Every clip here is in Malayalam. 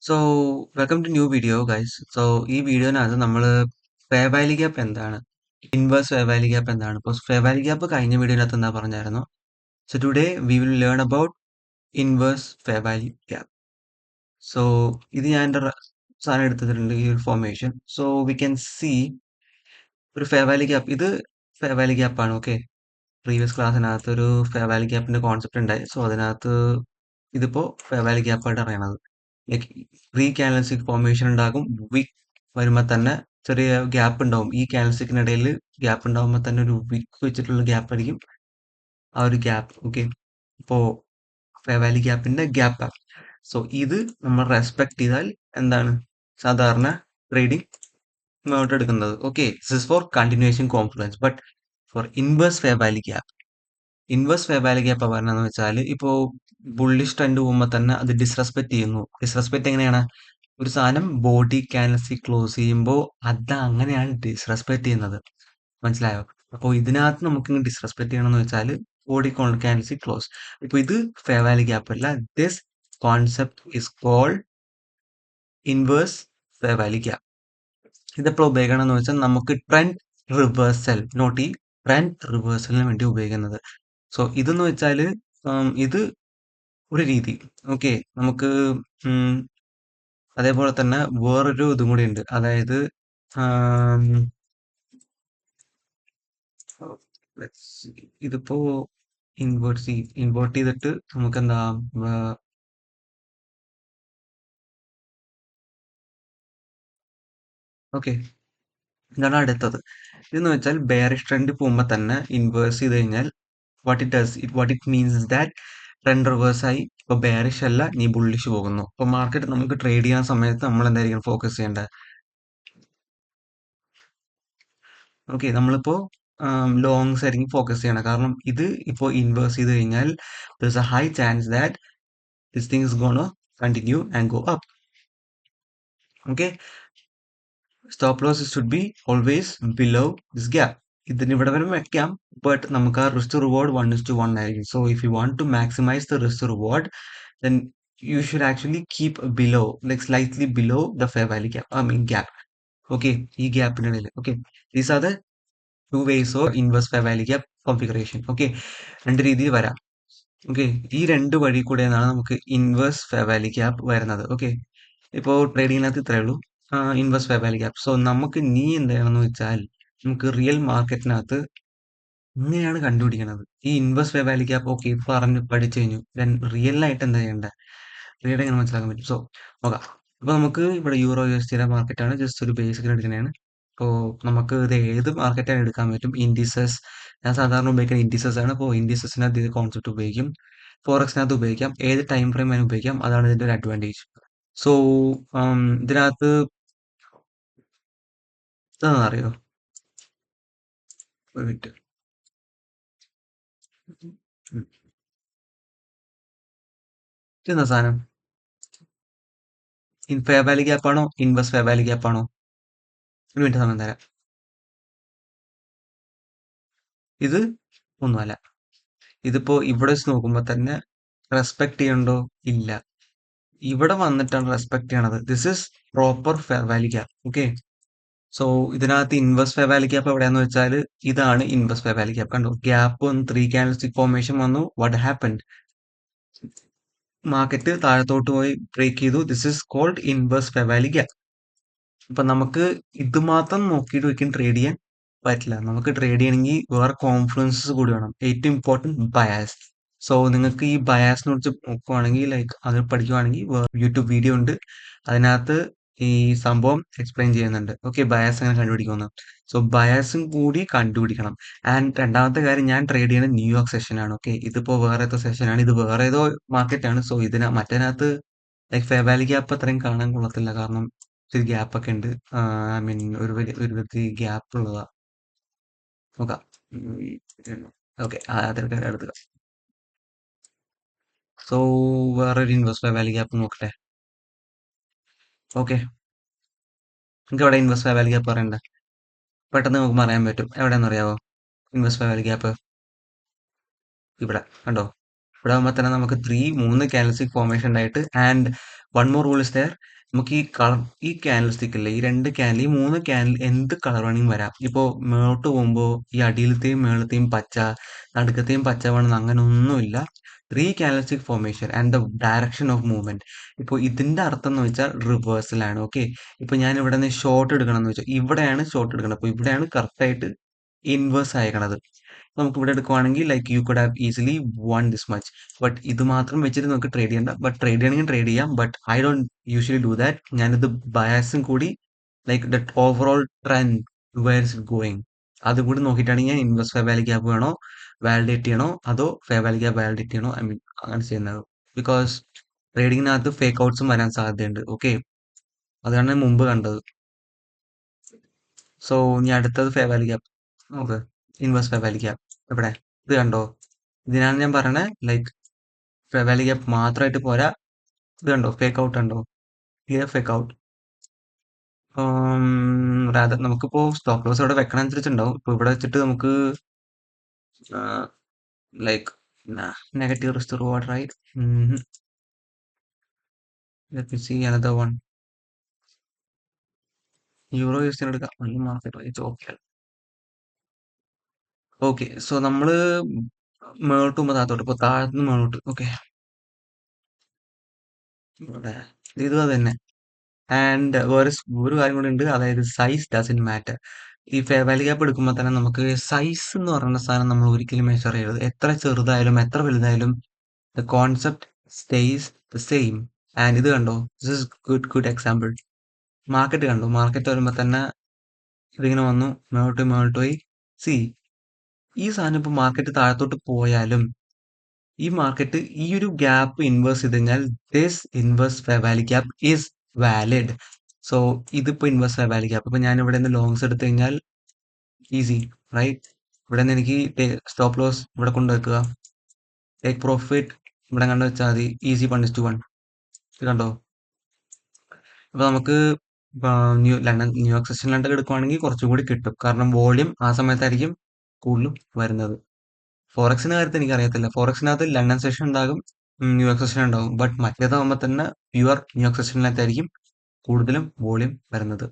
So welcome to new video guys. So ഈ വീഡിയോനകത്ത് നമ്മൾ ഫെയർ വാല്യൂ ഗ്യാപ്പ് എന്താണ്, ഇൻവേഴ്സ് ഫെയർ വാല്യൂ ഗ്യാപ്പ് എന്താണ്. ഇപ്പോൾ ഫെയർ വാല്യൂ ഗ്യാപ്പ് കഴിഞ്ഞ വീഡിയോനകത്ത് എന്താ പറഞ്ഞായിരുന്നു. So today we will learn about inverse fair value gap. So ഇത് ഞാൻ എൻ്റെ സാധനം എടുത്തിട്ടുണ്ട്, ഈ ഒരു formation. So we can see ഒരു ഫെയർ വാല്യൂ ഗ്യാപ്പ്. ഇത് ഫെയർ വാല്യൂ ഗ്യാപ്പാണ്. ഓക്കെ, പ്രീവിയസ് ക്ലാസ്സിനകത്ത് ഒരു ഫെയർ വാല്യൂ ഗ്യാപ്പിന്റെ കോൺസെപ്റ്റ് ഉണ്ടായി. സോ അതിനകത്ത് ഇതിപ്പോ ഫെയർ വാല്യൂ ഗ്യാപ്പായിട്ട് അറിയണത്, ലൈക്ക് പ്രീ കാലസ്റ്റിക് ഫോർമേഷൻ ഉണ്ടാകും. വിക്ക് വരുമ്പോൾ തന്നെ ചെറിയ ഗ്യാപ്പ് ഉണ്ടാവും. ഈ കാലസ്റ്റിക്കിനിടയിൽ ഗ്യാപ്പ് ഉണ്ടാകുമ്പോൾ തന്നെ ഒരു വിക്ക് വെച്ചിട്ടുള്ള ഗ്യാപ്പ് ആയിരിക്കും ആ ഒരു ഗ്യാപ്പ്. ഓക്കെ, ഇപ്പോ ഫെയർ വാല്യൂ ഗ്യാപ്പിന്റെ ഗ്യാപ്പ്. സോ ഇത് നമ്മൾ റെസ്പെക്ട് ചെയ്താൽ എന്താണ് സാധാരണ ട്രേഡിംഗ് മുന്നോട്ട് എടുക്കുന്നത്. Okay, this is for continuation confidence. But for inverse fair value gap, inverse fair value gap പറഞ്ഞതെന്ന് വെച്ചാൽ, ഇപ്പോ ബുള്ളിഷ് ട്രെൻഡ് പോകുമ്പോൾ തന്നെ അത് ഡിസ്റെസ്പെക്ട് ചെയ്യുന്നു. ഡിസ്റെസ്പെക്ട് എങ്ങനെയാണ്? ഒരു സാധനം ബോഡി ക്യാൻസി ക്ലോസ് ചെയ്യുമ്പോൾ അത് അങ്ങനെയാണ് ഡിസ്റെസ്പെക്ട് ചെയ്യുന്നത്. മനസ്സിലായോ? അപ്പോൾ ഇതിനകത്ത് നമുക്ക് ഡിസ്റെസ്പെക്ട് ചെയ്യണമെന്ന് വെച്ചാൽ ബോഡി ക്യാൻസി ക്ലോസ്. ഇപ്പൊ ഇത് ഫെയർ വാല്യൂ ഗ്യാപ്പ് അല്ല. This concept is called inverse fair value gap. ഇതെപ്പോൾ ഉപയോഗിക്കണം എന്ന് വെച്ചാൽ, നമുക്ക് ട്രെൻഡ് റിവേഴ്സൽ, നോട്ട് ഈ ട്രെൻഡ് റിവേഴ്സലിന് വേണ്ടി ഉപയോഗിക്കുന്നത്. സോ ഇതെന്ന് വെച്ചാല് ഇത് ഒരു രീതി. ഓക്കെ, നമുക്ക് ഉം, അതേപോലെ തന്നെ വേറൊരു ഇതും കൂടി ഉണ്ട്. അതായത് ആം, let's see. ഇതിപ്പോ ഇൻവേർട്ട് ചെയ്തിട്ട് നമുക്ക് എന്താ, ഓക്കെ, ഇതാണ് അടുത്തത്. ഇതെന്ന് വെച്ചാൽ ബെയറിഷ് ട്രെൻഡ് പോകുമ്പോൾ തന്നെ ഇൻവേഴ്സ് ചെയ്ത് കഴിഞ്ഞാൽ what it means is that trend reverse ആയി. ഇപ്പൊ ബെയറിഷ് അല്ല, നീ ബുള്ളിഷ് പോകുന്നു. ഇപ്പൊ മാർക്കറ്റ് നമുക്ക് ട്രേഡ് ചെയ്യുന്ന സമയത്ത് നമ്മൾ എന്തായിരിക്കും ഫോക്കസ് ചെയ്യേണ്ടത്? ഓക്കെ, നമ്മളിപ്പോ ലോങ്സ് ആയിരിക്കും ഫോക്കസ് ചെയ്യണം. കാരണം ഇത് ഇപ്പോൾ ഇൻവേഴ്സ് ചെയ്ത് കഴിഞ്ഞാൽ there's a high chance that this thing is gonna continue and go up. Okay, stop loss should be always below this gap. ഇതിന് ഇവിടെ വരെ വെക്കാം, ബട്ട് നമുക്ക് ആ റിസ്ക് റിവാർഡ് 1:1 ആയിരിക്കും. So if you want to maximise the risk reward, then you should actually keep below, like slightly below the fair value gap, I mean gap. Okay, ഈ ഗ്യാപ്പിനിടയിൽ. Okay, these are the two ways of inverse fair value gap configuration. Okay, രണ്ട് രീതിയിൽ വരാം. ഓക്കെ, ഈ രണ്ട് വഴി കൂടെയാണ് നമുക്ക് ഇൻവേഴ്സ് ഫെയർ വാല്യൂ ഗ്യാപ്പ് വരുന്നത്. ഓക്കെ, ഇപ്പോൾ ട്രേഡിങ്ങിനകത്ത് ഇത്രയേ ഉള്ളൂ, inverse fair value gap. So നമുക്ക് നീ എന്ത് ചെയ്യണമെന്ന് വെച്ചാൽ, നമുക്ക് റിയൽ മാർക്കറ്റിനകത്ത് ഇങ്ങനെയാണ് കണ്ടുപിടിക്കുന്നത് ഈ inverse fair value gap. Okay, പറഞ്ഞ് പഠിച്ചു കഴിഞ്ഞു. ദെൻ റിയൽ ആയിട്ട് എന്താ ചെയ്യേണ്ടത്, റിയൽ എങ്ങനെ മനസ്സിലാക്കാൻ പറ്റും? സോ നോക്കാം. ഇപ്പൊ നമുക്ക് ഇവിടെ യൂറോ USD മാർക്കറ്റ് ആണ്, ജസ്റ്റ് ഒരു ബേസിക് എടുക്കുന്നതാണ്. അപ്പോൾ നമുക്ക് ഇത് ഏത് മാർക്കറ്റാണ് എടുക്കാൻ പറ്റും. ഇൻഡിസസ്, ഞാൻ സാധാരണ ഉപയോഗിക്കുന്ന ഇൻഡിസസ് ആണ്. അപ്പോൾ ഇൻഡിസസിനകത്ത് ഇത് കോൺസെപ്റ്റ് ഉപയോഗിക്കും. ഫോറക്സിനകത്ത് ഉപയോഗിക്കാം, ഏത് ടൈം ഫ്രെയിം വേണം ഉപയോഗിക്കാം. അതാണ് ഇതിന്റെ ഒരു അഡ്വാൻറ്റേജ്. സോ ഇതിനകത്ത് ഇതാണെന്ന് അറിയോ? ഒരു മിനിറ്റ്. ഇതെന്താ സാധനം? ഫെയർ വാല്യൂ ഗ്യാപ്പ് ആണോ ഇൻവേഴ്സ് ഫെയർ വാല്യൂ ഗ്യാപ്പ് ആണോ? ഒരു മിനിറ്റ് സമയം തരാം. ഇത് ഒന്നുമല്ല. ഇതിപ്പോ ഇവിടെ വെച്ച് നോക്കുമ്പോ തന്നെ റെസ്പെക്ട് ചെയ്യണ്ടോ? ഇല്ല. ഇവിടെ വന്നിട്ടാണ് റെസ്പെക്ട് ചെയ്യണത്. This is proper fair value gap. Okay, so ഇതിനകത്ത് ഇൻവേഴ്സ് ഫെയർ വാല്യൂ ഗ്യാപ്പ് എവിടെയാന്ന് വെച്ചാൽ, ഇതാണ് ഇൻവേഴ്സ് ഫെയർ വാല്യൂ ഗ്യാപ്പ്. കണ്ടോ, ഗ്യാപ്പ് 3 കാൻഡിൽസ്റ്റിക് ഫോർമേഷൻ വന്നു. What happened? മാർക്കറ്റ് താഴത്തോട്ട് പോയി ബ്രേക്ക് ചെയ്തു. This is called inverse fair value gap. അപ്പൊ നമുക്ക് ഇത് മാത്രം നോക്കിയിട്ട് ഒരിക്കലും ട്രേഡ് ചെയ്യാൻ പറ്റില്ല. നമുക്ക് ട്രേഡ് ചെയ്യണമെങ്കിൽ വേറെ കോൺഫിഡൻസസ് കൂടി വേണം. ഏറ്റവും ഇമ്പോർട്ടൻറ്റ് ബയാസ്. സോ നിങ്ങൾക്ക് ഈ ബയാസിനെ കുറിച്ച് നോക്കുവാണെങ്കിൽ, ലൈക്ക് അത് പഠിക്കുവാണെങ്കിൽ യൂട്യൂബ് വീഡിയോ ഉണ്ട്, അതിനകത്ത് ഈ സംഭവം എക്സ്പ്ലെയിൻ ചെയ്യുന്നുണ്ട്. ഓക്കെ, ബയാസ് എങ്ങനെ കണ്ടുപിടിക്കുമെന്ന്. സോ ബയാസും കൂടി കണ്ടുപിടിക്കണം. ആൻഡ് രണ്ടാമത്തെ കാര്യം, ഞാൻ ട്രേഡ് ചെയ്യുന്നത് ന്യൂയോർക്ക് സെഷനാണ്. ഓക്കെ, ഇതിപ്പോ വേറെ ഏതോ സെഷനാണ്, ഇത് വേറെ ഏതോ മാർക്കറ്റാണ്. സോ മറ്റേനകത്ത് ലൈക്ക് ഫെയർ വാല്യൂ ഗ്യാപ്പ് അത്രയും കാണാൻ കൊള്ളത്തില്ല. കാരണം ഇത്തിരി ഗ്യാപ്പ് ഒക്കെ ഉണ്ട്. ഐ മീൻ ഒരു വ്യക്തി ഗ്യാപ്പ് ഉള്ളതാ. നോക്കാം. ഓക്കെ, അതൊക്കെ എടുത്തുക. സോ വേറൊരു ഇൻവെസ്റ്റ് വാല്യൂ ഗ്യാപ്പ് നോക്കട്ടെ. ഓക്കെ, നിങ്ങൾക്ക് എവിടെ ഇൻവെസ്റ്റ് വാല്യൂ ഗ്യാപ്പ് പറയണ്ടേ? പെട്ടെന്ന് നമുക്ക് പറയാൻ പറ്റും. എവിടെയാണെന്ന് അറിയാവോ ഇൻവെസ്റ്റ് വാല്യൂ ഗ്യാപ്പ്? ഇവിടെ കണ്ടോ, ഇവിടെ ആകുമ്പോൾ തന്നെ നമുക്ക് 3 കാൻഡിൽസ്റ്റിക് ഫോർമേഷൻ ഉണ്ടായിട്ട് and one more rule is there. നമുക്ക് ഈ കളർ, ഈ ക്യാൻഡിൽ സ്റ്റിക്ക് ഇല്ലേ, ഈ രണ്ട് ക്യാൻഡിൽ, ഈ മൂന്ന് ക്യാൻഡിൽ എന്ത് കളർ വേണമെങ്കിലും വരാം. ഇപ്പോൾ മേലോട്ട് പോകുമ്പോൾ ഈ അടിയിലത്തെയും മേളത്തെയും പച്ച, നടുക്കത്തെയും പച്ച വേണമെന്ന് അങ്ങനെ ഒന്നുമില്ല. Three candle stick formation and the direction of movement. ഇപ്പോൾ ഇതിന്റെ അർത്ഥം എന്ന് വെച്ചാൽ റിവേഴ്സലാണ്. ഓക്കെ, ഇപ്പൊ ഞാൻ ഇവിടെ നിന്ന് ഷോട്ട് എടുക്കണം എന്ന് വെച്ചാൽ ഇവിടെയാണ് ഷോട്ട് എടുക്കണം. അപ്പൊ ഇവിടെയാണ് കറക്റ്റ് ആയിട്ട് ഇൻവേഴ്സ് അയക്കണത്. നമുക്ക് ഇവിടെ എടുക്കുവാണെങ്കിൽ like you could have easily won this much. But ഇത് മാത്രം വെച്ചിട്ട് നമുക്ക് ട്രേഡ് ചെയ്യണ്ട. ബട്ട് ട്രേഡ് ചെയ്യണമെങ്കിൽ ട്രേഡ് ചെയ്യാം. But I don't usually do that. ഞാനിത് ബയാസും കൂടി like that overall trend where is going അതും കൂടി നോക്കിയിട്ടാണ് ഞാൻ ഇൻവെസ്റ്റ് ഫെയർ വാല്യൂ ഗ്യാപ്പ് വേണോ വാലിഡേറ്റ് ചെയ്യണോ അതോ ഫെയർ വാല്യൂ ഗ്യാപ്പ് വാലിഡേറ്റ് ചെയ്യണോ, ഐ മീൻ അങ്ങനെ ചെയ്യുന്നത്. ബിക്കോസ് ട്രേഡിങ്ങിനകത്ത് ഫേക്ക് ഔട്ട്സും വരാൻ സാധ്യതയുണ്ട്. ഓക്കെ, അതാണ് ഞാൻ മുമ്പ് കണ്ടത്. സോ ഇനി അടുത്തത് fair value gap. Okay, invest fair value gap എവിടെ, ഇത് കണ്ടോ? ഇതിനാണ് ഞാൻ പറയണേ ലൈക്ക് ഫെയർ വാല്യൂ ഗ്യാപ്പ് മാത്രമായിട്ട് പോരാ. ഇത് കണ്ടോ, ഫേക്ക് ഔട്ട് ഉണ്ടോ? Clear fake out. റാദർ നമുക്കിപ്പോ സ്റ്റോപ്പ് ലോസ് ഇവിടെ വെക്കണ അനുസരിച്ചുണ്ടാവും. ഇപ്പൊ ഇവിടെ വെച്ചിട്ട് നമുക്ക് like negative risk reward right. Let me see another one. Euro US എടുക്കാം. Money market rate okay. Okay, so നമ്മള് മേളോട്ട് പോകുമ്പോൾ താഴത്തോട്ട്, ഇപ്പൊ താഴത്തുനിന്ന് മേളോട്ട്. ഓക്കെ, ഇവിടെ ഇത് അത് തന്നെ. ആൻഡ് വേറെ ഒരു കാര്യം കൂടി ഉണ്ട്, അതായത് സൈസ് ഡസൻ മാറ്റർ. ഈ ഫെയർ വാല്യൂ ഗ്യാപ്പ് എടുക്കുമ്പോൾ തന്നെ നമുക്ക് സൈസ് എന്ന് പറയുന്ന സാധനം നമ്മൾ ഒരിക്കലും മെഷർ ചെയ്യരുത്. എത്ര ചെറുതായാലും എത്ര വലുതായാലും the concept stays the same. And ഇത് കണ്ടോ, this is good example. Market കണ്ടോ, മാർക്കറ്റ് വരുമ്പോൾ തന്നെ ഇതിങ്ങനെ വന്നു, മേളോട്ട് മേളോട്ട് പോയി. സി, ഈ സാധനം ഇപ്പൊ മാർക്കറ്റ് താഴത്തോട്ട് പോയാലും ഈ മാർക്കറ്റ് ഈ ഒരു ഗ്യാപ്പ് ഇൻവേഴ്സ് ചെയ്ത് കഴിഞ്ഞാൽ this inverse fair value gap is valid. So ഇതിപ്പോ ഇൻവേഴ്സ് ഫെയർ വാല്യൂ ഗ്യാപ്പ്. ഇപ്പൊ ഞാൻ ഇവിടെ നിന്ന് ലോങ്സ് എടുത്തു കഴിഞ്ഞാൽ ഈസി റൈറ്റ്. ഇവിടെ നിന്ന് എനിക്ക് സ്റ്റോപ്പ് ലോസ് ഇവിടെ കൊണ്ടുവെക്കുക, ടേക്ക് പ്രോഫിറ്റ് ഇവിടെ കണ്ടു വെച്ചാൽ മതി. ഈസി 1:1. ഇത് കണ്ടോ? അപ്പൊ നമുക്ക് ലണ്ടൻ ന്യൂയോർക്ക് സെഷനിലൊക്കെ എടുക്കുവാണെങ്കിൽ കുറച്ചും കൂടി കിട്ടും. കാരണം വോളിയം ആ സമയത്തായിരിക്കും കൂടുതലും വരുന്നത്. ഫോറക്സിന്റെ കാര്യത്തിൽ എനിക്ക് അറിയത്തില്ല. ഫോറക്സിനകത്ത് ലണ്ടൻ സെഷൻ ഉണ്ടാകും, ന്യൂയോർക്ക് സെഷൻ ഉണ്ടാകും. ബട്ട് മറ്റേതാകുമ്പോൾ തന്നെ പ്യുവർ ന്യൂയോർക്ക് സെഷനിനകത്തായിരിക്കും കൂടുതലും വോളിയം വരുന്നത്.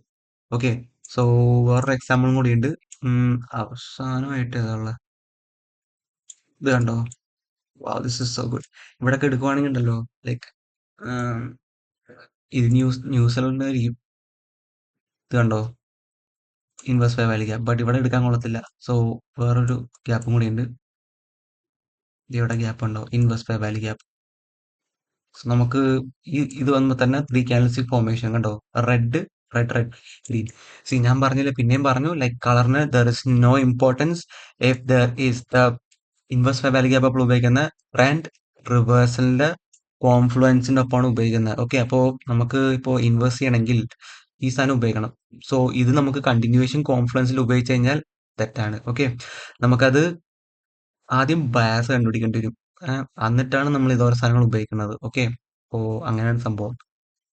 ഓക്കെ, സോ വേറൊരു എക്സാമ്പിളും കൂടി ഉണ്ട്. അവസാനമായിട്ട് ഏതാ, ഇത് കണ്ടോ? വാ, ദിസ് ഇസ് സോ ഗുഡ്. ഇവിടൊക്കെ എടുക്കുവാണെങ്കിൽ ഉണ്ടല്ലോ ലൈക്ക് ഇത് ന്യൂസിലുണ്ടായിരിക്കും. ഇത് കണ്ടോ, inverse fair value gap. But ഇവിടെ എടുക്കാൻ കൊള്ളത്തില്ല. സോ വേറൊരു ഗ്യാപ്പും കൂടി ഉണ്ട്. ഇവിടെ ഗ്യാപ്പ് ഉണ്ടോ, ഇൻവേഴ്സ് ഫെയർ വാല്യൂ ഗ്യാപ്പ്. നമുക്ക് ഇത് വന്നപ്പോ തന്നെ ത്രീ ക്യാൻഡിൽസ്റ്റിക് ഫോർമേഷൻ കണ്ടോ, red red red green. See, ഞാൻ പറഞ്ഞില്ല, പിന്നെയും പറഞ്ഞു ലൈക്ക് കളറിന് there is no importance if there is the inverse fair value gap അപ്പോൾ ഉപയോഗിക്കുന്ന ട്രെൻഡ് റിവേഴ്സലിന്റെ കോൺഫ്ലുവൻസിന്റെ ഒപ്പമാണ് ഉപയോഗിക്കുന്നത്. ഓക്കെ, അപ്പോൾ നമുക്ക് ഇപ്പോൾ ഇൻവേഴ്സ് ചെയ്യണമെങ്കിൽ ഈ സാധനം ഉപയോഗിക്കണം. സോ ഇത് നമുക്ക് കണ്ടിന്യൂവേഷൻ കോൺഫ്ലുവൻസിൽ ഉപയോഗിച്ച് കഴിഞ്ഞാൽ തെറ്റാണ്. ഓക്കെ, നമുക്കത് ആദ്യം ബയാസ് കണ്ടുപിടിക്കേണ്ടി വരും. എന്നിട്ടാണ് നമ്മൾ ഇതോരോ സാധനങ്ങൾ ഉപയോഗിക്കുന്നത്. ഓക്കെ, അപ്പോൾ അങ്ങനെയാണ് സംഭവം.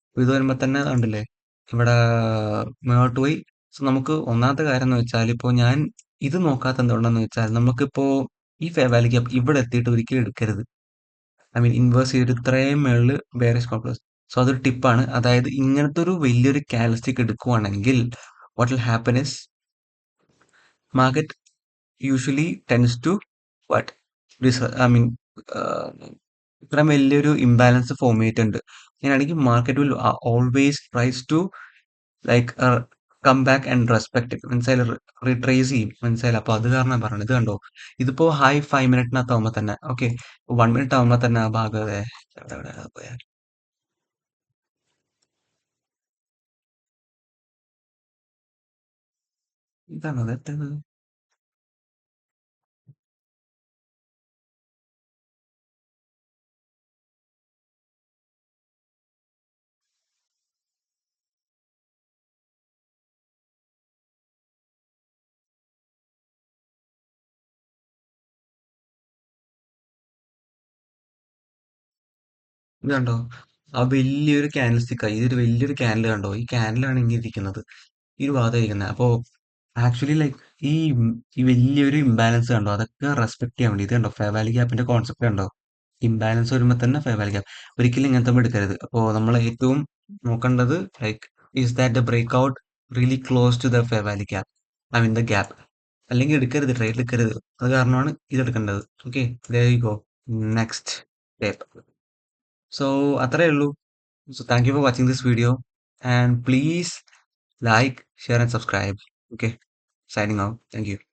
അപ്പൊ ഇത് വരുമ്പോൾ തന്നെ കണ്ടില്ലേ ഇവിടെ മുന്നോട്ട് പോയി. സോ നമുക്ക് ഒന്നാമത്തെ കാര്യം എന്ന് വെച്ചാൽ ഇപ്പോൾ ഞാൻ ഇത് നോക്കാത്ത എന്തുകൊണ്ടെന്ന് വെച്ചാൽ നമുക്കിപ്പോ ഈ ഫെയർ വാല്യൂ ഗ്യാപ്പ് ഇവിടെ എത്തിയിട്ട് ഒരിക്കലും എടുക്കരുത്. ഐ മീൻ ഇൻവേഴ്സ് ചെയ്തിട്ട് ഇത്രയും മേളിൽ ബെയറിഷ് കോൺഫ്ലുവൻസ്. സോ അതൊരു ടിപ്പാണ്. അതായത് ഇങ്ങനത്തെ ഒരു വലിയൊരു കാലസ്റ്റിക് എടുക്കുവാണെങ്കിൽ what will happen is market usually tends to what I mean ഇത്രയും വലിയൊരു ഇംബാലൻസ് ഫോം ചെയ്തിട്ടുണ്ട്. അങ്ങനെയാണെങ്കിൽ market will always tries to like come back and respect it. മനസ്സിലായി, റിട്രേസ് ചെയ്യും. മനസ്സിലായില്ല, അപ്പൊ അത് കാരണം പറയണത്. ഇത് കണ്ടോ, ഇതിപ്പോ ഹൈ 5 മിനിറ്റിനകത്ത് ആവുമ്പോ തന്നെ, ഓക്കെ 1 മിനിറ്റ് ആവുമ്പോ തന്നെ ആ ഭാഗം എവിടെ പോയാ, ഇതാണോ തെറ്റത്? ഇത് കണ്ടോ, ആ വലിയൊരു ക്യാൻഡിൽ സ്റ്റിക്ക്, ഇതൊരു വലിയൊരു ക്യാൻഡിൽ കണ്ടോ, ഈ ക്യാൻഡിലാണ് ഇങ്ങനെ ഇരിക്കുന്നത്, ഈ ഒരു ഭാഗത്ത് ഇരിക്കുന്നത്. അപ്പോ ആക്ച്വലി ലൈക്ക് ഈ ഈ വലിയൊരു ഇംബാലൻസ് കണ്ടോ, അതൊക്കെ റെസ്പെക്ട് ചെയ്യാൻ വേണ്ടി ഇത് കണ്ടോ ഫെയർ വാല്യൂ ഗ്യാപ്പിന്റെ കോൺസെപ്റ്റ് കണ്ടോ. ഇംബാലൻസ് വരുമ്പോൾ തന്നെ ഫെയർ വാല്യൂ ഗ്യാപ്പ്. ഒരിക്കലും ഇങ്ങനത്തെ എടുക്കരുത്. അപ്പോൾ നമ്മൾ ഏറ്റവും നോക്കേണ്ടത് like is that the breakout really close to the fair value gap, I mean the gap. അല്ലെങ്കിൽ എടുക്കരുത്, ട്രേഡ് എടുക്കരുത്. അത് കാരണമാണ് ഇത് എടുക്കേണ്ടത്. Okay, there you go. Next step. So അത്രയേ ഉള്ളൂ. So thank you for watching this video, and please like, share and subscribe. Okay, signing out. Thank you.